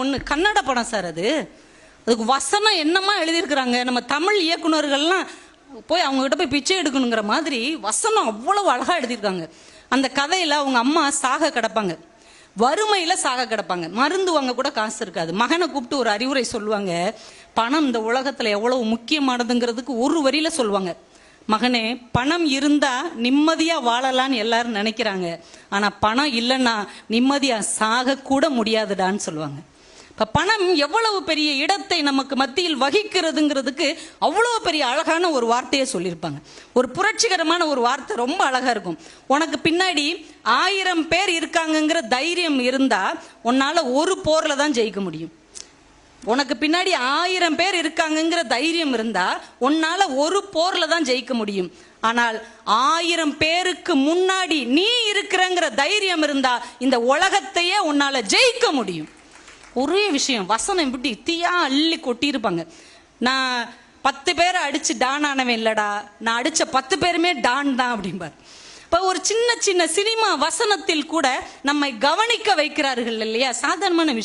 ஒன்று கன்னட படம் சார். அதுக்கு வசனம் என்னமா எழுதியிருக்கிறாங்க. நம்ம தமிழ் இயக்குநர்கள்லாம் போய் அவங்ககிட்ட போய் பிச்சை எடுக்கணுங்கிற மாதிரி வசனம் அவ்வளவு அழகா எழுதியிருக்காங்க. அந்த கதையில அவங்க அம்மா சாக கிடப்பாங்க, வறுமையில சாக கிடப்பாங்க, மருந்து வாங்க கூட காசு இருக்காது. மகனை கூப்பிட்டு ஒரு அறிவுரை சொல்லுவாங்க. பணம் இந்த உலகத்துல எவ்வளவு முக்கியமானதுங்கிறதுக்கு ஒரு வரியில சொல்லுவாங்க. மகனே, பணம் இருந்தா நிம்மதியா வாழலான்னு எல்லாரும் நினைக்கிறாங்க, ஆனா பணம் இல்லைன்னா நிம்மதியா சாக கூட முடியாதுடான்னு சொல்லுவாங்க. இப்ப பணம் எவ்வளவு பெரிய இடத்தை நமக்கு மத்தியில் வகிக்கிறதுங்கிறதுக்கு அவ்வளவு பெரிய அழகான ஒரு வார்த்தையை சொல்லியிருப்பாங்க. ஒரு புரட்சிகரமான ஒரு வார்த்தை, ரொம்ப அழகா இருக்கும். உனக்கு பின்னாடி 1000 பேர் இருக்காங்கங்கிற தைரியம் இருந்தா உன்னால ஒரு போர்ல தான் ஜெயிக்க முடியும். உனக்கு பின்னாடி 1000 பேர் இருக்காங்கங்கிற தைரியம் இருந்தா உன்னால ஒரு போர்ல தான் ஜெயிக்க முடியும். ஆனால் 1000 பேருக்கு முன்னாடி நீ இருக்கிறங்கிற தைரியம் இருந்தா இந்த உலகத்தையே உன்னால ஜெயிக்க முடியும். ஒரே விஷயம், வசனம் இப்படி தீயா அள்ளி கொட்டியிருப்பாங்க. நான் 10 பேரை அடிச்சு டான் ஆனவன் இல்லடா, நான் அடிச்ச 10 பேருமே டான் தான் அப்படிம்பார். இப்போ ஒரு சின்ன சின்ன சினிமா வசனத்தில் கூட நம்மை கவனிக்க வைக்கிறார்கள் இல்லையா, சாதாரணமான விஷயம்.